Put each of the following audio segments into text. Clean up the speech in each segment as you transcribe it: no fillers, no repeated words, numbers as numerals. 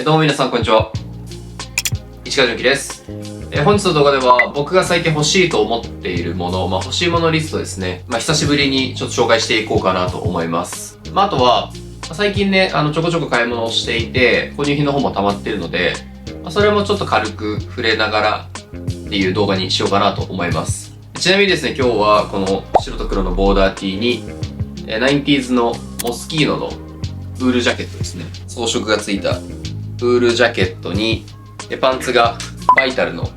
どうも皆さんこんにちは。市川純喜です。本日の動画では僕が最近欲しいと思っているもの、欲しいものリストですね。久しぶりにちょっと紹介していこうかなと思います。あとは、最近ね、ちょこちょこ買い物をしていて、購入品の方も溜まっているので、それもちょっと軽く触れながらっていう動画にしようかなと思います。ちなみにですね、今日はこの白と黒のボーダー T に、90s のモスキーノのウールジャケットですね。装飾がついたウールジャケットに、パンツがバイタルの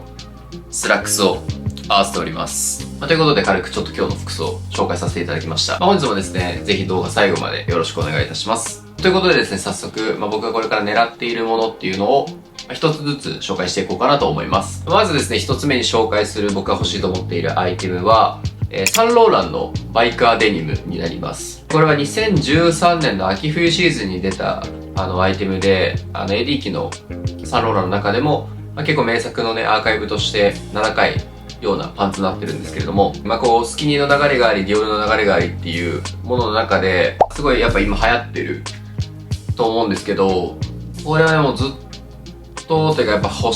スラックスを合わせております。ということで軽くちょっと今日の服装を紹介させていただきました。本日もですね、ぜひ動画最後までよろしくお願いいたします。ということでですね、早速、僕がこれから狙っているものっていうのを一つずつ紹介していこうかなと思います。まずですね、一つ目に紹介する僕が欲しいと思っているアイテムは、サンローランのバイカーデニムになります。これは2013年の秋冬シーズンに出たアイテムで、エディ機のサンローランの中でも、結構名作のね、アーカイブとして名高いようなパンツになってるんですけれども、スキニーの流れがあり、ディオールの流れがありっていうものの中で、すごいやっぱ今流行ってると思うんですけど、これはね、もうずっと、てかやっぱ探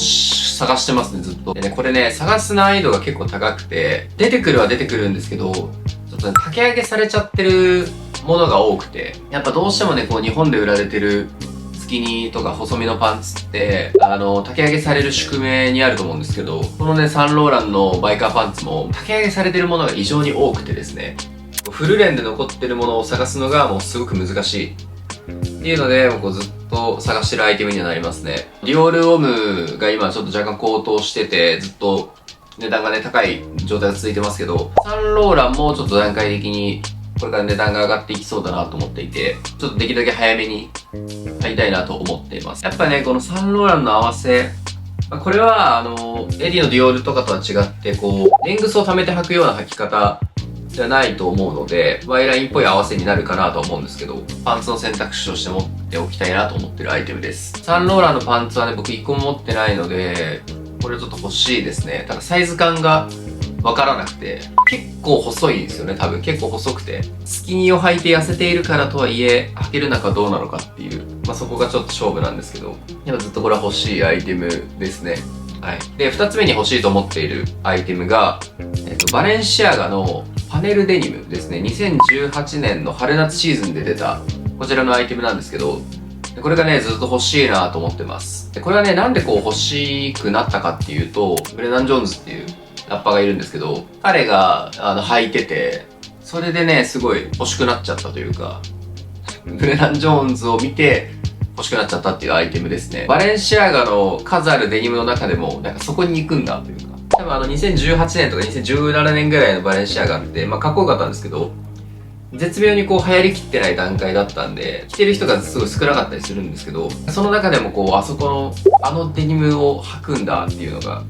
してますね、ずっと。でね、これね、探す難易度が結構高くて、出てくるは出てくるんですけど、ちょっとね、竹上げされちゃってるものが多くて、やっぱどうしてもね、日本で売られてるスキニーとか細身のパンツって、竹上げされる宿命にあると思うんですけど、このね、サンローランのバイカーパンツも、竹上げされてるものが異常に多くてですね、フルレンで残ってるものを探すのがもうすごく難しい。っていうので、ずっと探してるアイテムにはなりますね。ディオールオムが今ちょっと若干高騰してて、ずっと値段がね、高い状態が続いてますけど、サンローランもちょっと段階的にこれから値段が上がっていきそうだなと思っていて、ちょっとできるだけ早めに買いたいなと思っています。やっぱね、このサンローランの合わせ、これはエディのディオールとかとは違って、レングスを溜めて履くような履き方じゃないと思うので、ワイラインっぽい合わせになるかなと思うんですけど、パンツの選択肢として持っておきたいなと思ってるアイテムです。サンローランのパンツはね、僕1個も持ってないので、これちょっと欲しいですね。ただサイズ感がわからなくて、結構細いんですよね、多分。結構細くて。スキニーを履いて痩せているからとはいえ、履ける中どうなのかっていう、そこがちょっと勝負なんですけど、やっぱずっとこれは欲しいアイテムですね。はい。で、2つ目に欲しいと思っているアイテムが、バレンシアガのパネルデニムですね。2018年の春夏シーズンで出た、こちらのアイテムなんですけど、これがね、ずっと欲しいなと思ってます。でこれはね、なんで欲しくなったかっていうと、ブレナン・ジョーンズっていうラッパーがいるんですけど、彼が、履いてて、それでね、すごい欲しくなっちゃったというか、ブレナン・ジョーンズを見て欲しくなっちゃったっていうアイテムですね。バレンシアガの数あるデニムの中でも、そこに行くんだというか、多分2018年とか2017年ぐらいのバレンシアガって、かっこよかったんですけど、絶妙に流行りきってない段階だったんで、着てる人がすごい少なかったりするんですけど、その中でもあそこのデニムを履くんだっていうのが、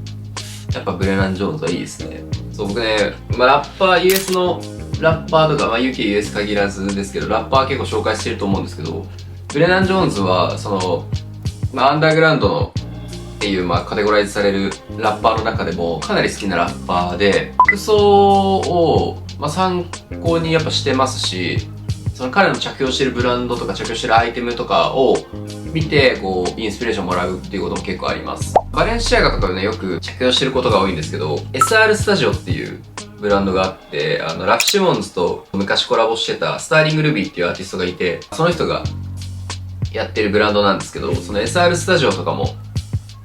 やっぱブレナン・ジョーンズはいいですね。そう、僕ね、ラッパー、US のラッパーとか、UK、US 限らずですけど、ラッパー結構紹介してると思うんですけど、ブレナン・ジョーンズは、アンダーグラウンドのっていう、カテゴライズされるラッパーの中でも、かなり好きなラッパーで、服装を、参考にやっぱしてますし、その彼の着用してるブランドとか着用してるアイテムとかを見て、インスピレーションもらうっていうことも結構あります。バレンシアガとかでね、よく着用してることが多いんですけど、SR スタジオっていうブランドがあって、ラフ・シモンズと昔コラボしてたスターリング・ルビーっていうアーティストがいて、その人がやってるブランドなんですけど、その SR スタジオとかも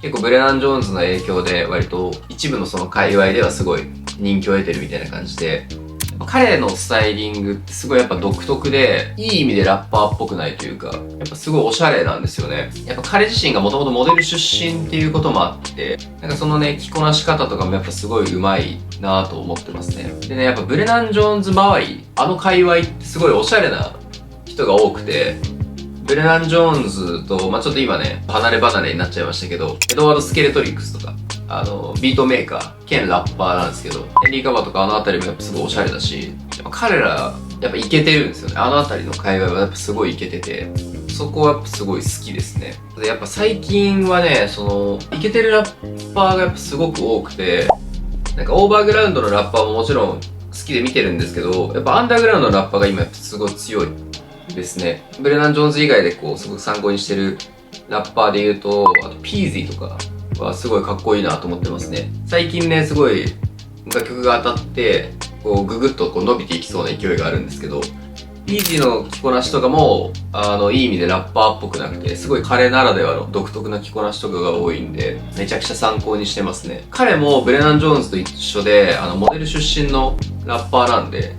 結構ブレナン・ジョーンズの影響で割と一部のその界隈ではすごい人気を得てるみたいな感じで、彼のスタイリングってすごいやっぱ独特で、いい意味でラッパーっぽくないというか、やっぱすごいおしゃれなんですよね。やっぱ彼自身がもともとモデル出身っていうこともあって、そのね、着こなし方とかもやっぱすごい上手いなぁと思ってますね。でね、やっぱブレナン・ジョーンズ周り、界隈ってすごいおしゃれな人が多くて、ブレナン・ジョーンズと、ちょっと今ね、離れ離れになっちゃいましたけど、エドワード・スケレトリックスとか、ビートメーカー、兼ラッパーなんですけど、ヘンリー・カバーとかあたりもやっぱすごいおしゃれだし、やっぱ彼ら、やっぱイケてるんですよね。あたりの界隈はやっぱすごいイケてて、そこはやっぱすごい好きですね。で、やっぱ最近はね、イケてるラッパーがやっぱすごく多くて、オーバーグラウンドのラッパーももちろん好きで見てるんですけど、やっぱアンダーグラウンドのラッパーが今やっぱすごい強いですね。ブレナン・ジョーンズ以外ですごく参考にしてるラッパーで言うと、あとピーズィとかはすごいかっこいいなと思ってますね。最近ね、すごい楽曲が当たって、こうググッとこう伸びていきそうな勢いがあるんですけど、ピージーの着こなしとかも、いい意味でラッパーっぽくなくて、すごい彼ならではの独特な着こなしとかが多いんで、めちゃくちゃ参考にしてますね。彼もブレナン・ジョーンズと一緒で、モデル出身のラッパーなんで、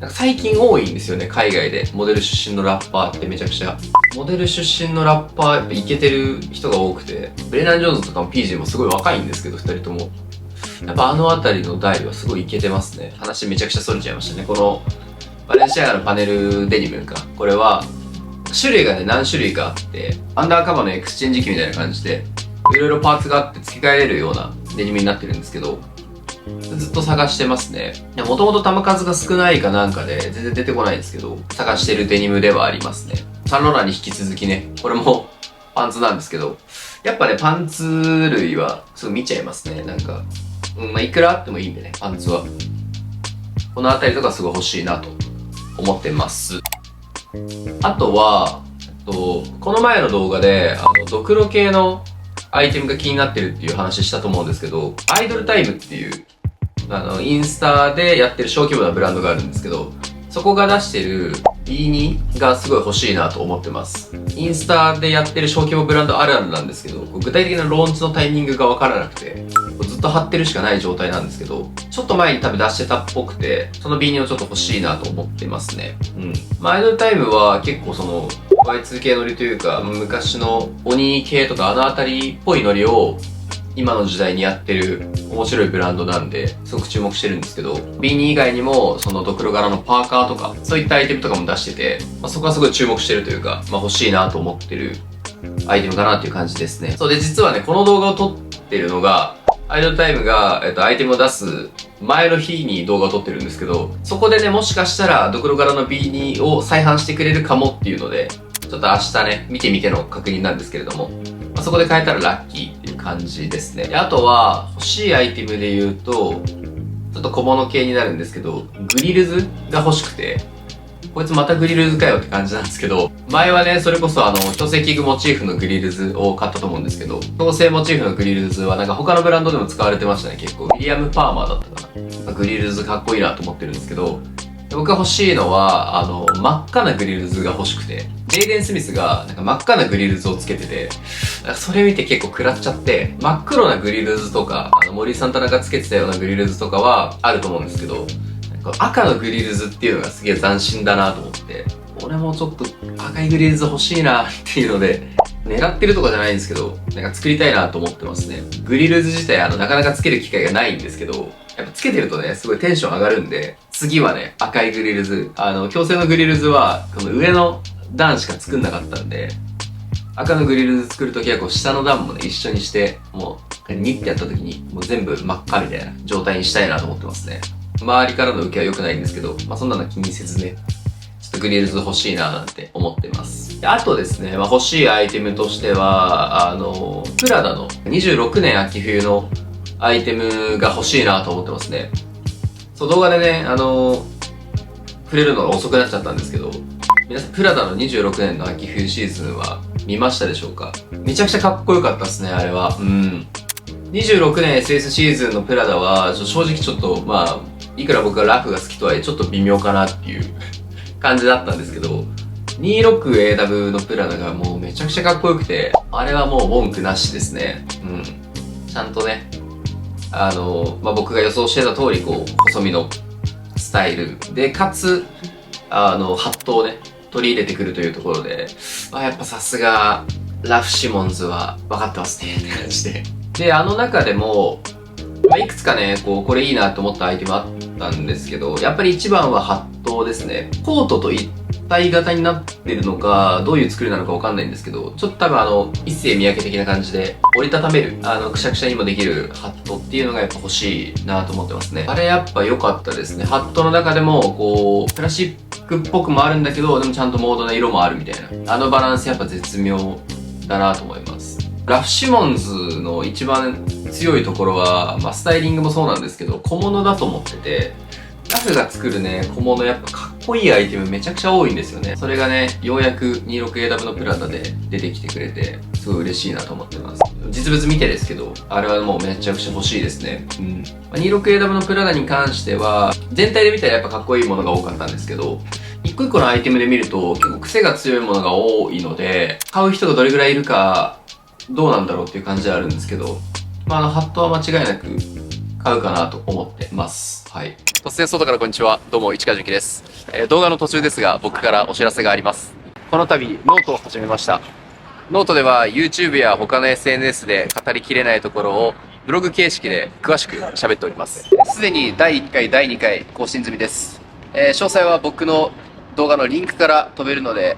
なんか最近多いんですよね、海外で。モデル出身のラッパーってめちゃくちゃ。モデル出身のラッパーやっぱイケてる人が多くて、ブレナン・ジョーンズとかもピージーもすごい若いんですけど、二人とも。やっぱあのあたりの台はすごいイケてますね。話めちゃくちゃ逸れちゃいましたね。この、バレンシアガのパネルデニムか。これは、種類がね、何種類かあって、アンダーカバーのエクスチェンジ機みたいな感じで、いろいろパーツがあって付け替えれるようなデニムになってるんですけど、ずっと探してますね。もともと玉数が少ないかなんかで全然出てこないんですけど、探してるデニムではありますね。サンローランに引き続きね、これもパンツなんですけど、やっぱね、パンツ類はすぐ見ちゃいますね。なんか、まあ、いくらあってもいいんでね、パンツは。このあたりとかすごい欲しいなと思ってます。あとは、この前の動画で、ドクロ系のアイテムが気になってるっていう話したと思うんですけど、アイドルタイムっていう、インスタでやってる小規模なブランドがあるんですけど、そこが出してるビーニがすごい欲しいなと思ってます。インスタでやってる小規模ブランドあるあるなんですけど、具体的なローンチのタイミングがわからなくて、ずっと貼ってるしかない状態なんですけど、ちょっと前に多分出してたっぽくて、そのビーニをちょっと欲しいなと思ってますね。まあ、アイドルタイムは結構その、Y2K ノリというか、昔の鬼系とかあのあたりっぽいノリを、今の時代にやってる面白いブランドなんで、すごく注目してるんですけど、ビーニー以外にも、そのドクロ柄のパーカーとか、そういったアイテムとかも出してて、まあ、そこはすごい注目してるというか、まあ、欲しいなと思ってるアイテムかなっていう感じですね。そうで、実はね、この動画を撮ってるのが、アイドルタイムが、アイテムを出す前の日に動画を撮ってるんですけど、そこでね、もしかしたらドクロ柄のビーニーを再販してくれるかもっていうので、ちょっと明日ね、見てみての確認なんですけれども、まあ、そこで買えたらラッキーっていう感じですね。であとは、欲しいアイテムで言うと、ちょっと小物系になるんですけど、グリルズが欲しくて、こいつまたグリルズかよって感じなんですけど、前はね、それこそ矯正器具モチーフのグリルズを買ったと思うんですけど、矯正モチーフのグリルズはなんか他のブランドでも使われてましたね、結構。ウィリアム・パーマーだったかな。グリルズかっこいいなと思ってるんですけど、僕が欲しいのは、真っ赤なグリルズが欲しくて、ジェイデン・スミスがなんか真っ赤なグリルズをつけてて、それ見て結構食らっちゃって、真っ黒なグリルズとか、森サンタナがつけてたようなグリルズとかはあると思うんですけど、赤のグリルズっていうのがすげえ斬新だなと思って、俺もちょっと赤いグリルズ欲しいなっていうので、狙ってるとかじゃないんですけど、なんか作りたいなと思ってますね。グリルズ自体なかなかつける機会がないんですけど、やっぱつけてるとね、すごいテンション上がるんで、次はね、赤いグリルズ。矯正のグリルズは、この上の段しか作んなかったんで、赤のグリルズ作るときはこう下の段もね、一緒にして、もう、ニッてやったときに、もう全部真っ赤みたいな状態にしたいなと思ってますね。周りからの受けは良くないんですけど、まあそんなの気にせずね、ちょっとグリルズ欲しいななんて思ってます。あとですね、まあ、欲しいアイテムとしては、プラダの26年秋冬のアイテムが欲しいなと思ってますね。そう、動画でね、触れるのが遅くなっちゃったんですけど、皆さん、プラダの26年の秋冬シーズンは見ましたでしょうか？めちゃくちゃかっこよかったですね、あれは。26年 SS シーズンのプラダは、正直ちょっと、まあ、いくら僕がラフが好きとはいえ、ちょっと微妙かなっていう感じだったんですけど、26AW のプラダがもうめちゃくちゃかっこよくて、あれはもう文句なしですね。ちゃんとね、まあ、僕が予想してた通り、こう、細身のスタイルで、かつ、ハットをね、取り入れてくるというところで、やっぱさすが、ラフ・シモンズは分かってますね、って感じで。で、中でも、いくつかね、これいいなと思ったアイテムあったんですけど、やっぱり一番はハットですね。コートと一体型になってるのか、どういう作りなのかわかんないんですけど、ちょっと多分一世三宅的な感じで、折りたためる、くしゃくしゃにもできるハットっていうのがやっぱ欲しいなと思ってますね。あれやっぱ良かったですね。ハットの中でも、こう、クラシックっぽくもあるんだけど、でもちゃんとモードな色もあるみたいな。バランスやっぱ絶妙だなと思います。ラフ・シモンズの一番強いところは、まあ、スタイリングもそうなんですけど、小物だと思ってて、ラフが作るね、小物やっぱかっこいいアイテムめちゃくちゃ多いんですよね。それがね、ようやく 26AW のプラダで出てきてくれて、すごい嬉しいなと思ってます。実物見てですけど、あれはもうめちゃくちゃ欲しいですね。26AW のプラダに関しては、全体で見たらやっぱかっこいいものが多かったんですけど、一個一個のアイテムで見ると結構癖が強いものが多いので、買う人がどれぐらいいるか、どうなんだろうっていう感じではあるんですけど、ハットは間違いなく買うかなと思ってます。はい。突然外からこんにちは。どうも、市川純喜です。動画の途中ですが、僕からお知らせがあります。この度、ノートを始めました。ノートでは YouTube や他の SNS で語りきれないところをブログ形式で詳しく喋っております。すでに第1回、第2回更新済みです。詳細は僕の動画のリンクから飛べるので、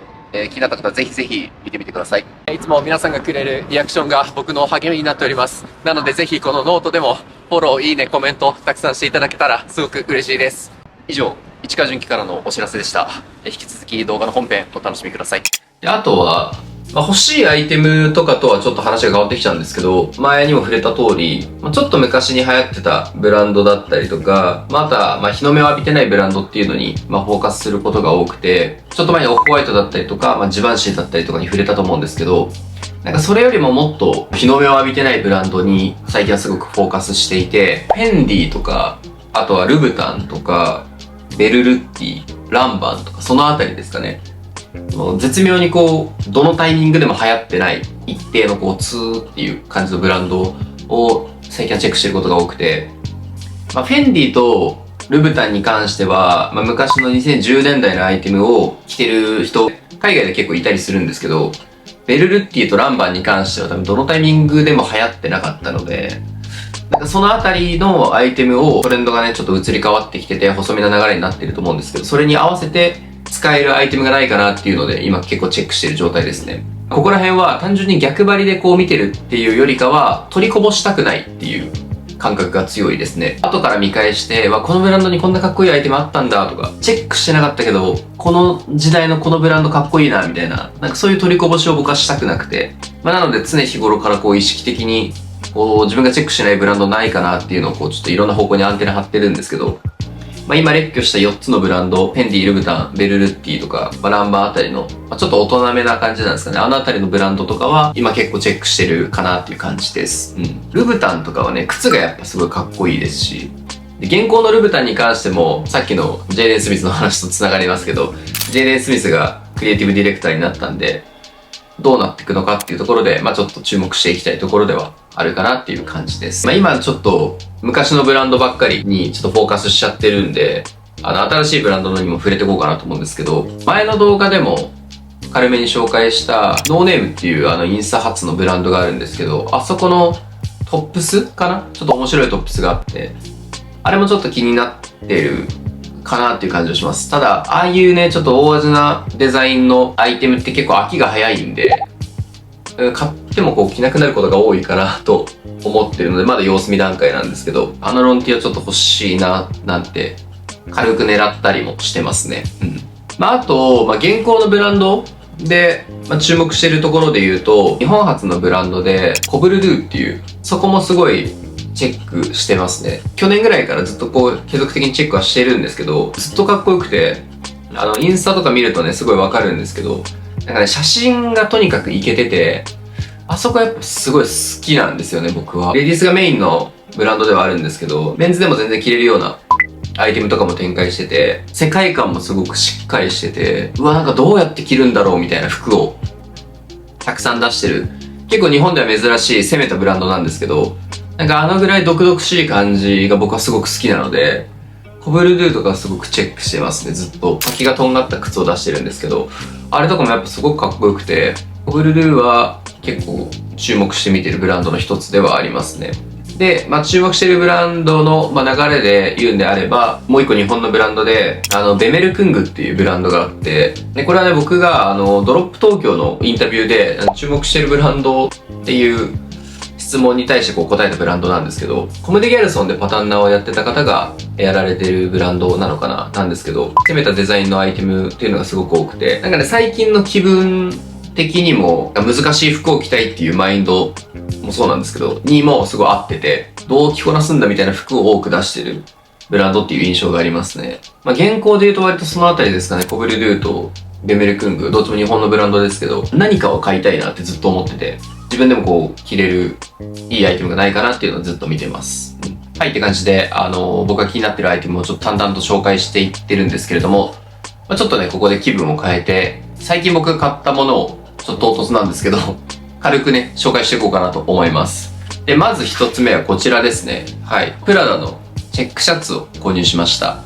気になった方はぜひぜひ見てみてください。いつも皆さんがくれるリアクションが僕の励みになっております。なのでぜひこのノートでもフォロー、いいね、コメントたくさんしていただけたらすごく嬉しいです。以上、市川純喜からのお知らせでした。引き続き動画の本編お楽しみください。で、あとは、欲しいアイテムとかとはちょっと話が変わってきちゃうんですけど、前にも触れた通り、ちょっと昔に流行ってたブランドだったりとか、あとは、日の目を浴びてないブランドっていうのに、フォーカスすることが多くて、ちょっと前にオフホワイトだったりとか、ジバンシーだったりとかに触れたと思うんですけど、それよりももっと日の目を浴びてないブランドに最近はすごくフォーカスしていて、フェンディとか、あとはルブタンとか、ベルルッティ、ランバンとか、そのあたりですかね。絶妙にどのタイミングでも流行ってない一定のツーっていう感じのブランドを最近はチェックしてることが多くて、フェンディとルブタンに関しては、昔の2010年代のアイテムを着てる人、海外で結構いたりするんですけど、ベルルッティとランバンに関しては多分どのタイミングでも流行ってなかったので、そのあたりのアイテムをトレンドがね、ちょっと移り変わってきてて細身な流れになってると思うんですけど、それに合わせて使えるアイテムがないかなっていうので、今結構チェックしてる状態ですね。ここら辺は単純に逆張りで見てるっていうよりかは、取りこぼしたくないっていう感覚が強いですね。後から見返して、このブランドにこんなかっこいいアイテムあったんだとか、チェックしてなかったけど、この時代のこのブランドかっこいいなみたいな、そういう取りこぼしを僕はしたくなくて、なので常日頃から意識的に、自分がチェックしないブランドないかなっていうのをちょっといろんな方向にアンテナ張ってるんですけど、今列挙した4つのブランド、フェンディ、ルブタン、ベルルッティとか、ランバーあたりの、ちょっと大人めな感じなんですかね。あのあたりのブランドとかは、今結構チェックしてるかなっていう感じです。ルブタンとかはね、靴がやっぱすごいかっこいいですし、現行のルブタンに関しても、さっきのジェイデン・スミスの話と繋がりますけど、ジェイデン・スミスがクリエイティブディレクターになったんで、どうなっていくのかっていうところで、ちょっと注目していきたいところではあるかなっていう感じです。今ちょっと昔のブランドばっかりにちょっとフォーカスしちゃってるんで、新しいブランドのにも触れていこうかなと思うんですけど、前の動画でも軽めに紹介したノーネームっていうインスタ発のブランドがあるんですけど、あそこのトップスかな？ちょっと面白いトップスがあって、あれもちょっと気になってるかなっていう感じがします。ただ、ああいうね、ちょっと大味なデザインのアイテムって結構飽きが早いんで、買っても着なくなることが多いかなと思ってるので、まだ様子見段階なんですけど、あのロンティはちょっと欲しいな、なんて、軽く狙ったりもしてますね。あと、現行のブランドで、注目してるところで言うと、日本初のブランドで、コブルドゥっていう、そこもすごいチェックしてますね。去年ぐらいからずっと継続的にチェックはしてるんですけど、ずっとかっこよくて、インスタとか見るとね、すごいわかるんですけど、写真がとにかくイケてて、あそこやっぱすごい好きなんですよね、僕は。レディースがメインのブランドではあるんですけど、メンズでも全然着れるようなアイテムとかも展開してて、世界観もすごくしっかりしてて、どうやって着るんだろうみたいな服をたくさん出してる。結構日本では珍しい攻めたブランドなんですけど、あのぐらい毒々しい感じが僕はすごく好きなので、コブルドゥとかすごくチェックしてますね、ずっと。先がとんがった靴を出してるんですけど、あれとかもやっぱすごくかっこよくて、コブルドゥは結構注目して見てるブランドの一つではありますね。で、注目してるブランドの、流れで言うんであれば、もう一個日本のブランドで、ベメルクングっていうブランドがあって、で、これはね、僕が、ドロップ東京のインタビューで、注目してるブランドっていう質問に対して答えたブランドなんですけど、コムデ・ギャルソンでパタンナーをやってた方がやられてるブランドなのかななんですけど、攻めたデザインのアイテムっていうのがすごく多くて、最近の気分的にも難しい服を着たいっていうマインドもそうなんですけど、にもすごい合ってて、どう着こなすんだみたいな服を多く出してるブランドっていう印象がありますね。現行で言うと割とそのあたりですかね。コブルドゥとベメルクング、どっちも日本のブランドですけど、何かを買いたいなってずっと思ってて、自分でもこう、着れるいいアイテムがないかなっていうのをずっと見てます。はいって感じで、僕が気になってるアイテムをちょっと淡々と紹介していってるんですけれども、ちょっとね、ここで気分を変えて、最近僕が買ったものを、ちょっと唐突なんですけど、軽くね、紹介していこうかなと思います。で、まず一つ目はこちらですね。はい。プラダのチェックシャツを購入しました。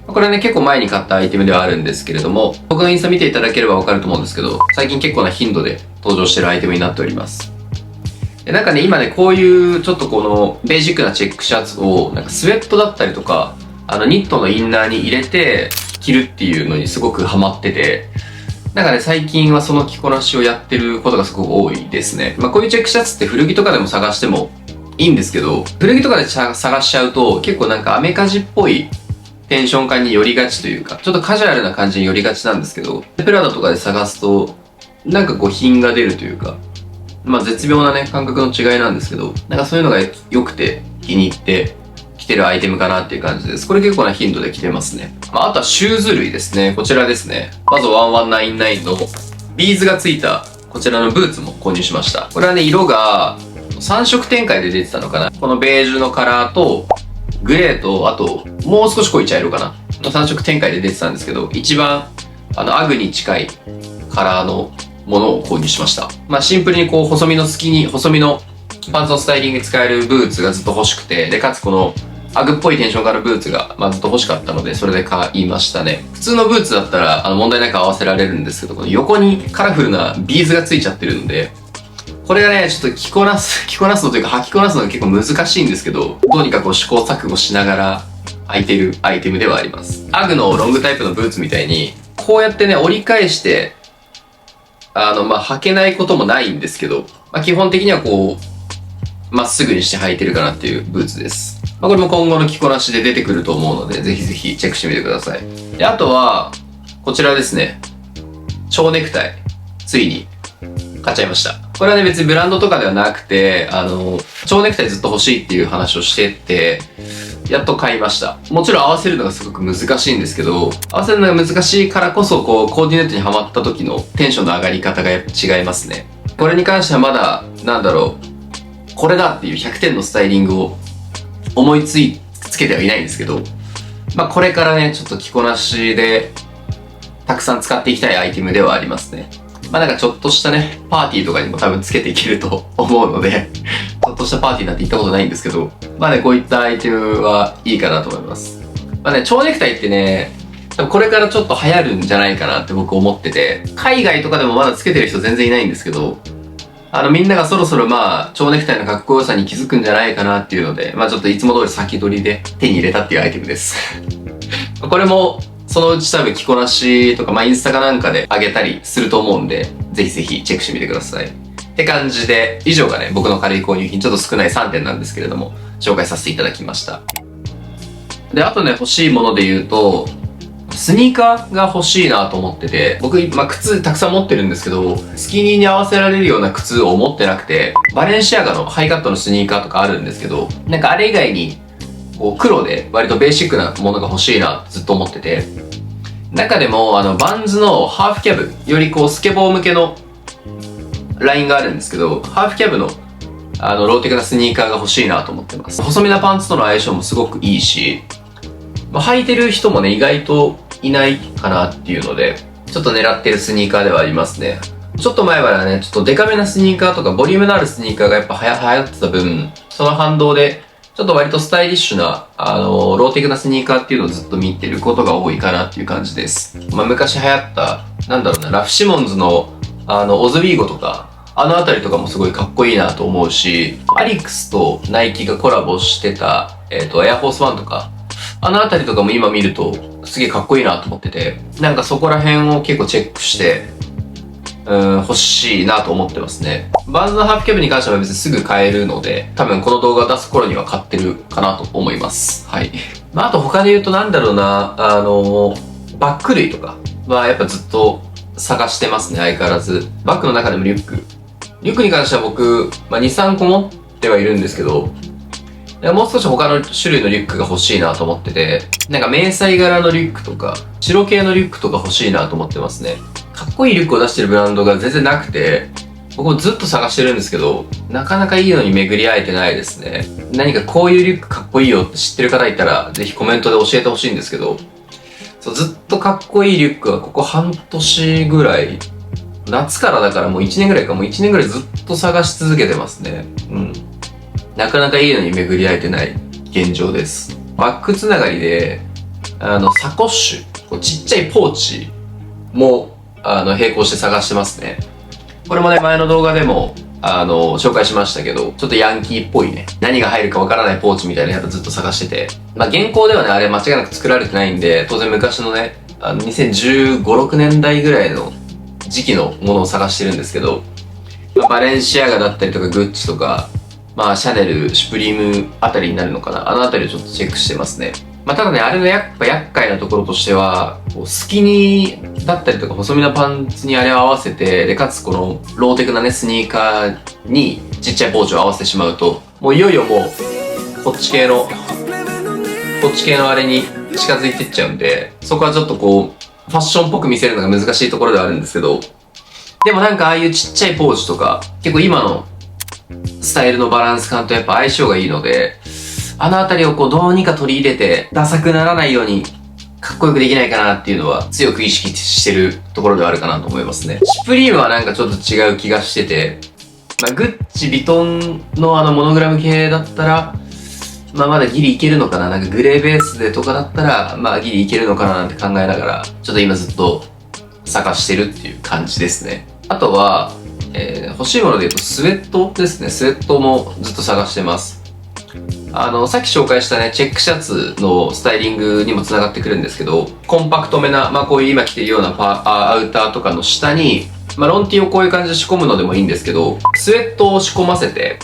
これはね、結構前に買ったアイテムではあるんですけれども、僕のインスタ見ていただければわかると思うんですけど、最近結構な頻度で登場してるアイテムになっております。で、なんかね、今ね、こういうちょっとこのベーシックなチェックシャツを、なんかスウェットだったりとか、ニットのインナーに入れて着るっていうのにすごくハマってて、なんかね、最近はその着こなしをやってることがすごく多いですね。こういうチェックシャツって古着とかでも探してもいいんですけど、古着とかで探しちゃうと結構なんかアメカジっぽいテンション感に寄りがちというか、ちょっとカジュアルな感じに寄りがちなんですけど、プラダとかで探すと、なんかこう品が出るというか、絶妙なね、感覚の違いなんですけど、なんかそういうのが良くて気に入って着てるアイテムかなっていう感じです。これ結構な頻度で着てますね。あとはシューズ類ですね。こちらですね。まず1199のビーズがついたこちらのブーツも購入しました。これはね、色が3色展開で出てたのかな。このベージュのカラーと、グレーと、あと、もう少し濃い茶色かな。の3色展開で出てたんですけど、一番、アグに近いカラーのものを購入しました。シンプルにこう、細身のパンツのスタイリングに使えるブーツがずっと欲しくて、で、かつこの、アグっぽいテンションがあるブーツが、ずっと欲しかったので、それで買いましたね。普通のブーツだったら、問題なく合わせられるんですけど、この横にカラフルなビーズがついちゃってるんで、これがね、ちょっと着こなすのというか履きこなすのが結構難しいんですけど、どうにかこう試行錯誤しながら履いてるアイテムではあります。アグのロングタイプのブーツみたいに、こうやってね、折り返して、履けないこともないんですけど、基本的にはこう、まっすぐにして履いてるかなっていうブーツです。これも今後の着こなしで出てくると思うので、ぜひぜひチェックしてみてください。で、あとは、こちらですね。蝶ネクタイ。ついに、買っちゃいました。これはね、別にブランドとかではなくて、蝶ネクタイずっと欲しいっていう話をしてて、やっと買いました。もちろん合わせるのがすごく難しいんですけど、合わせるのが難しいからこそ、こう、コーディネートにハマった時のテンションの上がり方がやっぱ違いますね。これに関してはまだ、これだっていう100点のスタイリングを思いつけてはいないんですけど、これからね、ちょっと着こなしで、たくさん使っていきたいアイテムではありますね。なんかちょっとしたね、パーティーとかにも多分つけていけると思うので、ちょっとしたパーティーなんて行ったことないんですけど、こういったアイテムはいいかなと思います。蝶ネクタイってね、これからちょっと流行るんじゃないかなって僕思ってて、海外とかでもまだつけてる人全然いないんですけど、みんながそろそろ蝶ネクタイのかっこよさに気づくんじゃないかなっていうので、ちょっといつも通り先取りで手に入れたっていうアイテムです。これも、そのうち多分着こなしとか、インスタかなんかで上げたりすると思うんで、ぜひぜひチェックしてみてください。って感じで、以上がね、僕の軽い購入品、ちょっと少ない3点なんですけれども、紹介させていただきました。で、あとね、欲しいもので言うと、スニーカーが欲しいなと思ってて、僕、靴たくさん持ってるんですけど、スキニーに合わせられるような靴を持ってなくて、バレンシアガのハイカットのスニーカーとかあるんですけど、なんかあれ以外に、こう黒で割とベーシックなものが欲しいなずっと思ってて、中でもバンズのハーフキャブよりこうスケボー向けのラインがあるんですけど、ハーフキャブのローテクなスニーカーが欲しいなと思ってます。細身なパンツとの相性もすごくいいし、履いてる人もね意外といないかなっていうので、ちょっと狙ってるスニーカーではありますね。ちょっと前はね、ちょっとデカめなスニーカーとかボリュームのあるスニーカーがやっぱ流行ってた分、その反動でちょっと割とスタイリッシュな、ローテクなスニーカーっていうのをずっと見てることが多いかなっていう感じです。昔流行った、ラフシモンズの、オズウィーゴとか、あたりとかもすごいかっこいいなと思うし、アリクスとナイキがコラボしてた、エアフォースワンとか、あたりとかも今見ると、すげえかっこいいなと思ってて、なんかそこら辺を結構チェックして、欲しいなと思ってますね。バンズのハーフキャブに関しては別にすぐ買えるので、多分この動画を出す頃には買ってるかなと思います。はい。あと他で言うとバッグ類とかはやっぱずっと探してますね、相変わらず。バッグの中でもリュックに関しては僕、2、3個持ってはいるんですけど、もう少し他の種類のリュックが欲しいなと思ってて、なんか迷彩柄のリュックとか、白系のリュックとか欲しいなと思ってますね。かっこいいリュックを出してるブランドが全然なくて、僕もずっと探してるんですけど、なかなかいいのに巡り合えてないですね。何かこういうリュックかっこいいよって知ってる方いたら、ぜひコメントで教えてほしいんですけど、そう、ずっとかっこいいリュックはここ半年ぐらい、夏からだからもう1年ぐらいか、もう1年ぐらいずっと探し続けてますね。うん。なかなかいいのに巡り合えてない現状です。バッグつながりで、サコッシュ、こうちっちゃいポーチも、並行して探してますね。これもね、前の動画でも、紹介しましたけど、ちょっとヤンキーっぽいね、何が入るかわからないポーチみたいなやつずっと探してて、まあ、現行ではね、あれ間違いなく作られてないんで、当然昔のね、2015、6年代ぐらいの時期のものを探してるんですけど、まあ、バレンシアガだったりとかグッチとか、まあ、シャネル、シュプリームあたりになるのかな、あのあたりをちょっとチェックしてますね。まあ、ただね、あれのやっぱ厄介なところとしては、こうスキニーだったりとか細身のパンツにあれを合わせて、で、かつこのローテクなね、スニーカーにちっちゃいポーチを合わせてしまうと、もういよいよもう、こっち系のあれに近づいてっちゃうんで、そこはちょっとこう、ファッションっぽく見せるのが難しいところではあるんですけど、でもなんかああいうちっちゃいポーチとか、結構今のスタイルのバランス感とやっぱ相性がいいので、あのあたりをこうどうにか取り入れて、ダサくならないようにかっこよくできないかなっていうのは強く意識してるところではあるかなと思いますね。シュプリームはなんかちょっと違う気がしてて、まあ、グッチ、ヴィトンのモノグラム系だったら、まあまだギリいけるのかな、なんかグレーベースでとかだったら、まあギリいけるのかななんて考えながら、ちょっと今ずっと探してるっていう感じですね。あとは、欲しいもので言うとスウェットですね。スウェットもずっと探してます。さっき紹介したね、チェックシャツのスタイリングにも繋がってくるんですけど、コンパクトめな、まあこういう今着てるようなアウターとかの下に、まあロンティをこういう感じで仕込むのでもいいんですけど、スウェットを仕込ませて、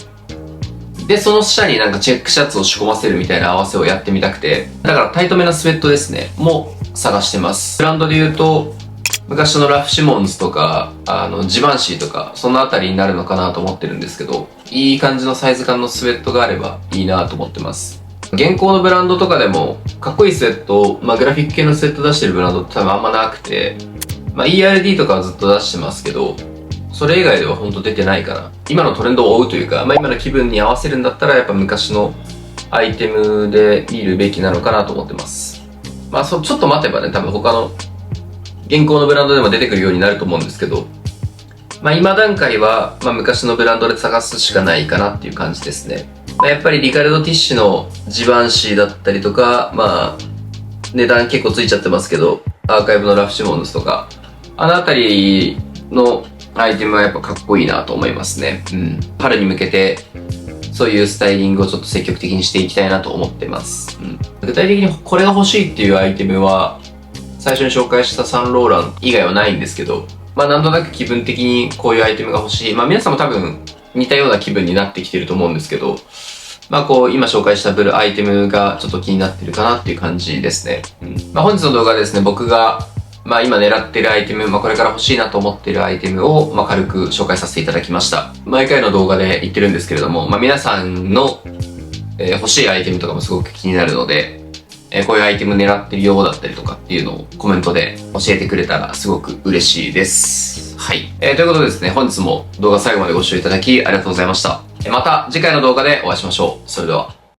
で、その下になんかチェックシャツを仕込ませるみたいな合わせをやってみたくて、だからタイトめなスウェットですね、も探してます。ブランドで言うと、昔のラフシモンズとか、ジバンシーとか、そのあたりになるのかなと思ってるんですけど、いい感じのサイズ感のスウェットがあればいいなと思ってます。現行のブランドとかでも、かっこいいスウェット、まあグラフィック系のスウェット出してるブランドって多分あんまなくて、まあ ERD とかはずっと出してますけど、それ以外ではほんと出てないかな。今のトレンドを追うというか、まあ今の気分に合わせるんだったらやっぱ昔のアイテムで見るべきなのかなと思ってます。まあちょっと待てばね、多分他の現行のブランドでも出てくるようになると思うんですけど、まあ今段階は、まあ昔のブランドで探すしかないかなっていう感じですね。まあ、やっぱりリカルド・ティッシュのジバンシーだったりとか、まあ値段結構ついちゃってますけど、アーカイブのラフシモンズとか、あのあたりのアイテムはやっぱかっこいいなと思いますね。うん。春に向けて、そういうスタイリングをちょっと積極的にしていきたいなと思ってます。うん。具体的にこれが欲しいっていうアイテムは、最初に紹介したサンローラン以外はないんですけど、まあなんとなく気分的にこういうアイテムが欲しい。まあ皆さんも多分似たような気分になってきてると思うんですけど、まあこう今紹介したアイテムがちょっと気になってるかなっていう感じですね。うん。まあ本日の動画はですね、僕がまあ今狙ってるアイテム、まあこれから欲しいなと思ってるアイテムをまあ軽く紹介させていただきました。毎回の動画で言ってるんですけれども、まあ皆さんの、欲しいアイテムとかもすごく気になるので、こういうアイテム狙ってるようだったりとかっていうのをコメントで教えてくれたらすごく嬉しいです。はい。ということでですね、本日も動画最後までご視聴いただきありがとうございました。また次回の動画でお会いしましょう。それでは。